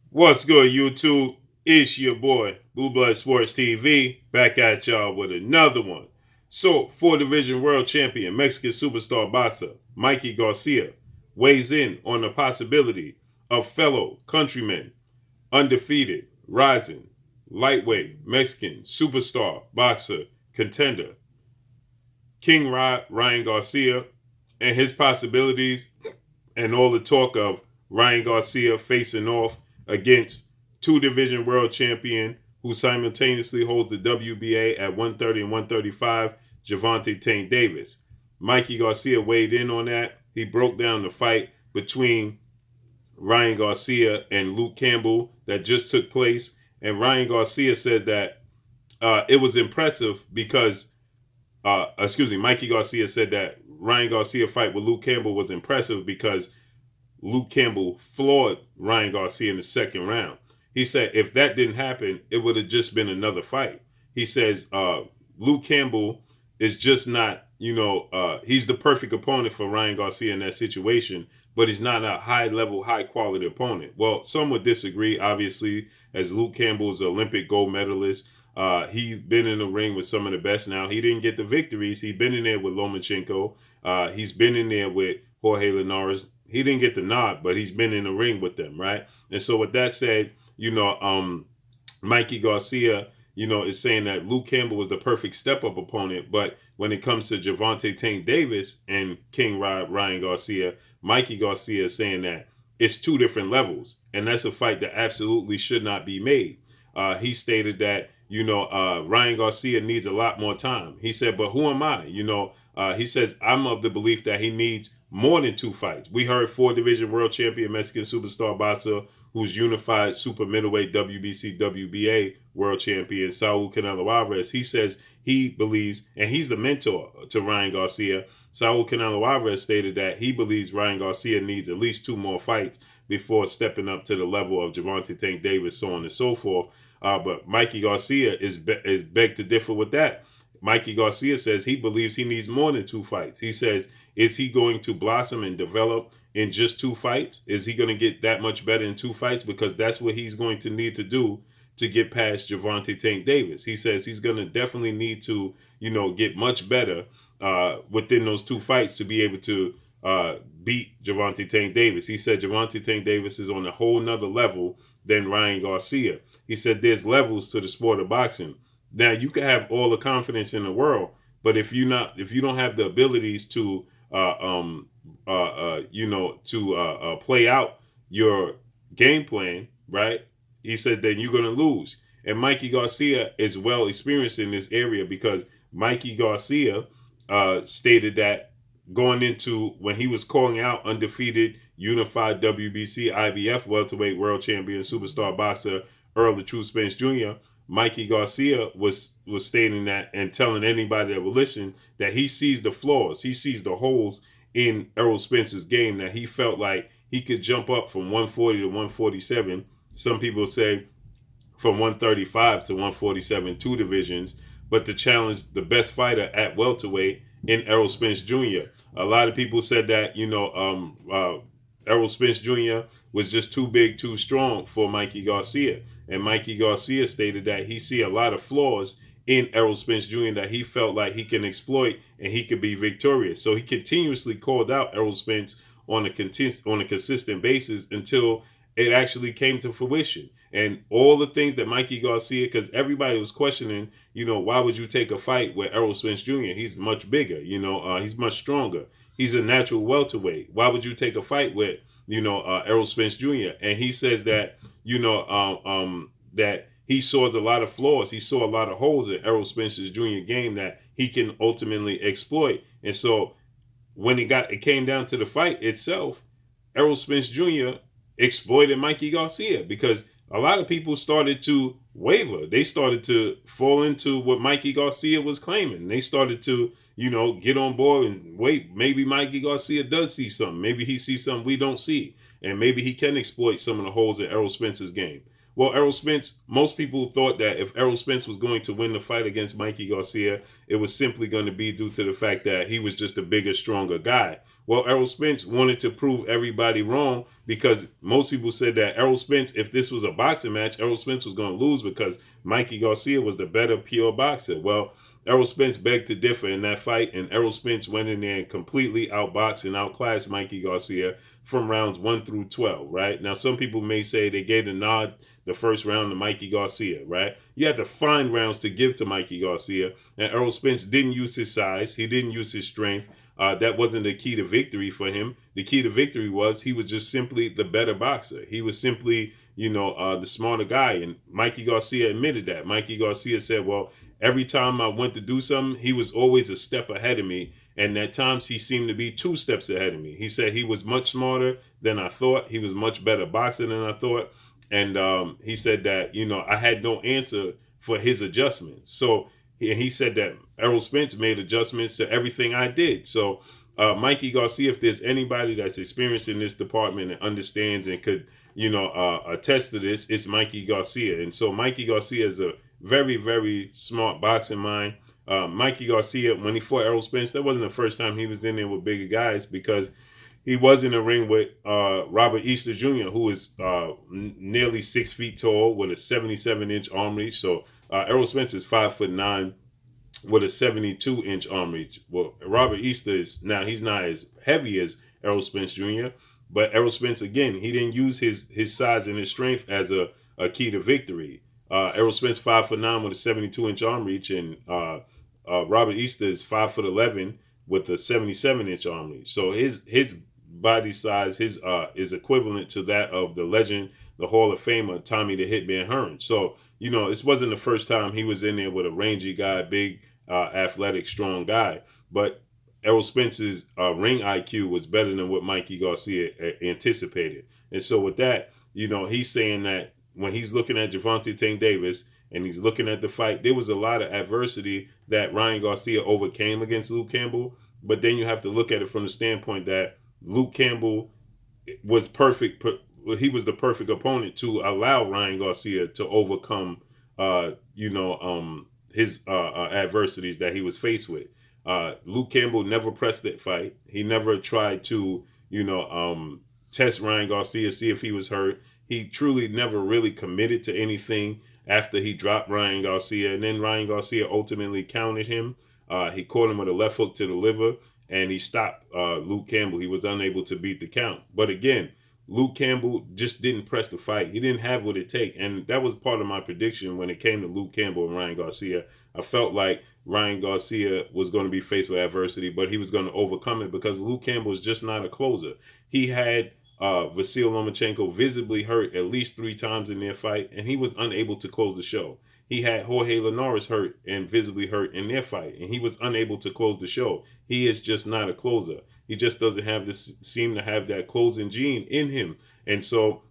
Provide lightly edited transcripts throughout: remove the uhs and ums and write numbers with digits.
What's good, YouTube? It's your boy, Blue Blood Sports TV, back at y'all with another one. So, four division world champion, Mexican superstar boxer Mikey Garcia weighs in on the possibility of fellow countrymen, undefeated, rising, lightweight, Mexican superstar boxer contender King Ryan Garcia and his possibilities and all the talk of Ryan Garcia facing off against two division world champion who simultaneously holds the WBA at 130 and 135, Gervonta Tank Davis. Mikey Garcia weighed in on that. He broke down the fight between Ryan Garcia and Luke Campbell that just took place. And Ryan Garcia says that it was impressive because, Mikey Garcia said that Ryan Garcia fight with Luke Campbell was impressive because Luke Campbell floored Ryan Garcia in the second round. He said if that didn't happen, it would have just been another fight. He says Luke Campbell is just not, he's the perfect opponent for Ryan Garcia in that situation, but he's not a high level, high quality opponent. Well, some would disagree, obviously, as Luke Campbell is an Olympic gold medalist. He's been in the ring with some of the best now. He didn't get the victories. He's been in there with Lomachenko. He's been in there with Jorge Linares. He didn't get the nod, but he's been in the ring with them, right? And so with that said, Mikey Garcia, is saying that Luke Campbell was the perfect step-up opponent, but when it comes to Gervonta Tank Davis and King Ryan Garcia, Mikey Garcia is saying that it's two different levels, and that's a fight that absolutely should not be made. He stated that, Ryan Garcia needs a lot more time. He said, but who am I? He says, I'm of the belief that he needs more than two fights. We heard four division world champion Mexican superstar boxer who's unified super middleweight WBC WBA world champion Saul Canelo Alvarez. He says he believes, and he's the mentor to Ryan Garcia. Saul Canelo Alvarez stated that he believes Ryan Garcia needs at least two more fights before stepping up to the level of Gervonta Tank Davis, so on and so forth. But Mikey Garcia is begged to differ with that. Mikey Garcia says he believes he needs more than two fights. He says, is he going to blossom and develop in just two fights? Is he going to get that much better in two fights? Because that's what he's going to need to do to get past Gervonta Tank Davis. He says he's going to definitely need to, get much better within those two fights to be able to beat Gervonta Tank Davis. He said Gervonta Tank Davis is on a whole nother level than Ryan Garcia. He said there's levels to the sport of boxing. Now you can have all the confidence in the world, but if you don't have the abilities to play out your game plan, right? He said then you're gonna lose. And Mikey Garcia is well experienced in this area because Mikey Garcia stated that going into when he was calling out undefeated unified WBC IBF welterweight world champion superstar boxer Earl the True Spence Jr., Mikey Garcia was stating that and telling anybody that will listen that he sees the flaws, he sees the holes in Errol Spence's game, that he felt like he could jump up from 140 to 147. Some people say from 135 to 147, two divisions, but to challenge the best fighter at welterweight in Errol Spence Jr. A lot of people said that, Errol Spence Jr. was just too big, too strong for Mikey Garcia. And Mikey Garcia stated that he see a lot of flaws in Errol Spence Jr. that he felt like he can exploit and he could be victorious. So he continuously called out Errol Spence on a consistent basis until it actually came to fruition. And all the things that Mikey Garcia, because everybody was questioning, why would you take a fight with Errol Spence Jr.? He's much bigger, he's much stronger. He's a natural welterweight. Why would you take a fight with, Errol Spence Jr.? And he says that, that he saw a lot of flaws. He saw a lot of holes in Errol Spence's Jr. game that he can ultimately exploit. And so when it came down to the fight itself, Errol Spence Jr. exploited Mikey Garcia because a lot of people started to waver. They started to fall into what Mikey Garcia was claiming. They started to, get on board and wait. Maybe Mikey Garcia does see something. Maybe he sees something we don't see. And maybe he can exploit some of the holes in Errol Spence's game. Well, Errol Spence, most people thought that if Errol Spence was going to win the fight against Mikey Garcia, it was simply going to be due to the fact that he was just a bigger, stronger guy. Well, Errol Spence wanted to prove everybody wrong because most people said that Errol Spence, if this was a boxing match, Errol Spence was going to lose because Mikey Garcia was the better pure boxer. Well, Errol Spence begged to differ in that fight, and Errol Spence went in there and completely outboxed and outclassed Mikey Garcia from rounds 1 through 12, right? Now, some people may say they gave the nod the first round to Mikey Garcia, right? You had to find rounds to give to Mikey Garcia, and Errol Spence didn't use his size. He didn't use his strength. That wasn't the key to victory for him. The key to victory was he was just simply the better boxer. He was simply, the smarter guy, and Mikey Garcia admitted that. Mikey Garcia said, well, every time I went to do something, he was always a step ahead of me. And at times he seemed to be 2 steps ahead of me. He said he was much smarter than I thought. He was much better boxer than I thought. And he said that, I had no answer for his adjustments. So he said that Errol Spence made adjustments to everything I did. So Mikey Garcia, if there's anybody that's experienced in this department and understands and could, attest to this, it's Mikey Garcia. And so Mikey Garcia is a very, very smart boxing mind. Mikey Garcia, when he fought Errol Spence, that wasn't the first time he was in there with bigger guys because he was in the ring with Robert Easter Jr., who is nearly 6 feet tall with a 77-inch arm reach. So Errol Spence is 5'9" with a 72-inch arm reach. Well, Robert Easter he's not as heavy as Errol Spence Jr., but Errol Spence, again, he didn't use his size and his strength as a key to victory. Errol Spence 5'9" with a 72-inch arm reach, and Robert Easter is 5'11" with a 77-inch arm reach. So his body size is equivalent to that of the legend, the Hall of Famer Tommy the Hitman Hearns. So this wasn't the first time he was in there with a rangy guy, big, athletic, strong guy. But Errol Spence's ring IQ was better than what Mikey Garcia anticipated. And so with that, he's saying that when he's looking at Gervonta Tank Davis and he's looking at the fight, there was a lot of adversity that Ryan Garcia overcame against Luke Campbell. But then you have to look at it from the standpoint that Luke Campbell was perfect. He was the perfect opponent to allow Ryan Garcia to overcome, his adversities that he was faced with. Luke Campbell never pressed that fight. He never tried to, test Ryan Garcia, see if he was hurt. He truly never really committed to anything after he dropped Ryan Garcia. And then Ryan Garcia ultimately countered him. He caught him with a left hook to the liver, and he stopped Luke Campbell. He was unable to beat the count. But again, Luke Campbell just didn't press the fight. He didn't have what it take. And that was part of my prediction when it came to Luke Campbell and Ryan Garcia. I felt like Ryan Garcia was going to be faced with adversity, but he was going to overcome it because Luke Campbell is just not a closer. He had Vasyl Lomachenko visibly hurt at least 3 times in their fight, and he was unable to close the show. He had Jorge Linares hurt and visibly hurt in their fight, and he was unable to close the show. He is just not a closer. He just doesn't seem to have that closing gene in him. And so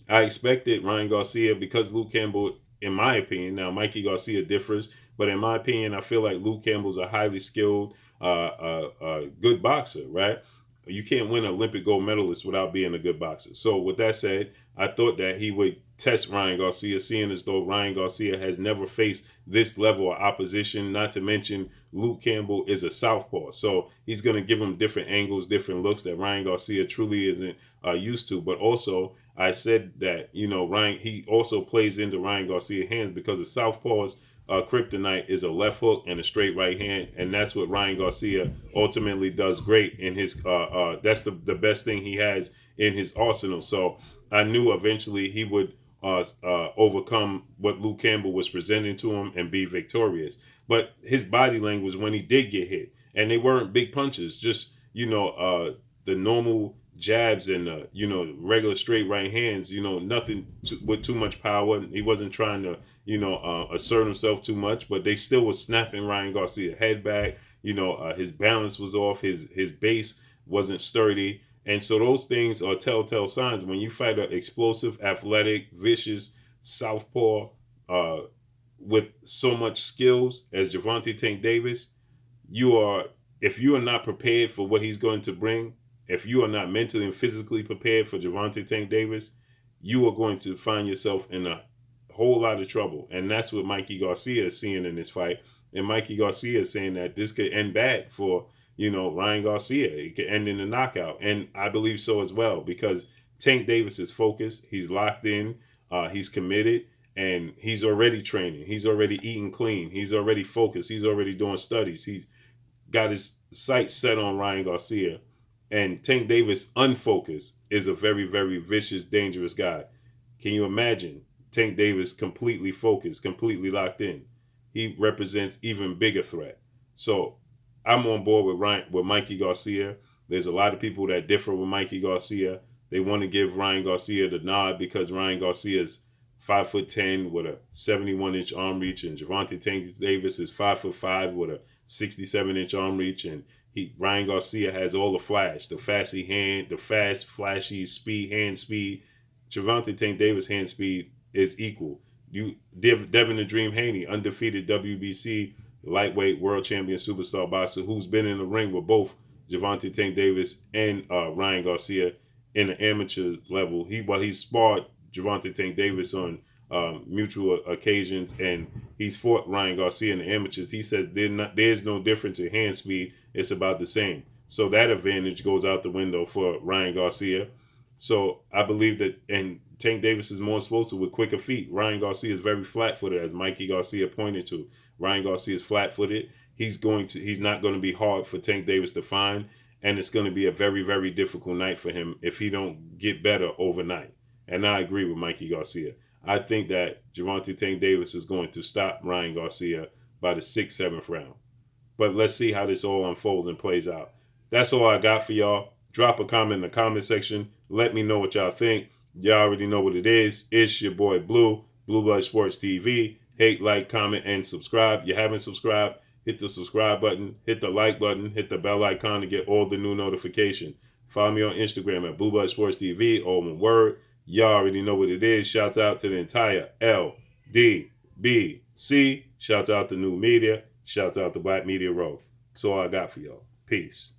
I expected Ryan Garcia, because Luke Campbell, in my opinion, now Mikey Garcia differs, but in my opinion, I feel like Luke Campbell's a highly skilled, good boxer, right? You can't win an Olympic gold medalist without being a good boxer. So with that said, I thought that he would test Ryan Garcia, seeing as though Ryan Garcia has never faced this level of opposition, not to mention Luke Campbell is a southpaw. So he's going to give him different angles, different looks that Ryan Garcia truly isn't used to. But also, I said that, he also plays into Ryan Garcia's hands because the southpaws kryptonite is a left hook and a straight right hand, and that's what Ryan Garcia ultimately does great in his that's the best thing he has in his arsenal. So I knew eventually he would overcome what Luke Campbell was presenting to him and be victorious. But his body language when he did get hit, and they weren't big punches, just the normal jabs and regular straight right hands, nothing with too much power. He wasn't trying to assert himself too much, but they still was snapping Ryan Garcia's head back. His balance was off, his base wasn't sturdy, and so those things are telltale signs when you fight an explosive, athletic, vicious southpaw with so much skills as Gervonta Tank Davis. If you are not prepared for what he's going to bring, if you are not mentally and physically prepared for Gervonta Tank Davis, you are going to find yourself in a whole lot of trouble. And that's what Mikey Garcia is seeing in this fight. And Mikey Garcia is saying that this could end bad for, Ryan Garcia. It could end in a knockout. And I believe so as well, because Tank Davis is focused. He's locked in. He's committed. And he's already training. He's already eating clean. He's already focused. He's already doing studies. He's got his sights set on Ryan Garcia. And Tank Davis, unfocused, is a very, very vicious, dangerous guy. Can you imagine Tank Davis completely focused, completely locked in? He represents even bigger threat. So I'm on board with Mikey Garcia. There's a lot of people that differ with Mikey Garcia. They want to give Ryan Garcia the nod because Ryan Garcia is 5'10" with a 71-inch arm reach, and Gervonta Tank Davis is 5'5" with a 67-inch arm reach, and Ryan Garcia has all the flash, the fast, flashy speed, hand speed. Gervonta Tank Davis hand speed is equal. Devin the Dream Haney, undefeated WBC lightweight world champion superstar boxer, who's been in the ring with both Gervonta Tank Davis and Ryan Garcia in the amateur level. He sparred Gervonta Tank Davis on mutual occasions, and he's fought Ryan Garcia in the amateurs. He says there's no difference in hand speed. It's about the same. So that advantage goes out the window for Ryan Garcia. So I believe that, and Tank Davis is more explosive with quicker feet. Ryan Garcia is very flat-footed, as Mikey Garcia pointed to. Ryan Garcia is flat-footed. He's not going to be hard for Tank Davis to find, and it's going to be a very, very difficult night for him if he don't get better overnight. And I agree with Mikey Garcia. I think that Gervonta Tank Davis is going to stop Ryan Garcia by the 6th, 7th round. But let's see how this all unfolds and plays out. That's all I got for y'all. Drop a comment in the comment section. Let me know what y'all think. Y'all already know what it is. It's your boy Blue Blood Sports TV. Hate, like, comment, and subscribe. You haven't subscribed, hit the subscribe button, hit the like button, hit the bell icon to get all the new notifications. Follow me on Instagram at Blue Blood Sports TV, all one word. Y'all already know what it is. Shout out to the entire LDBC. Shout out to New Media. Shout out to Black Media Row. That's all I got for y'all. Peace.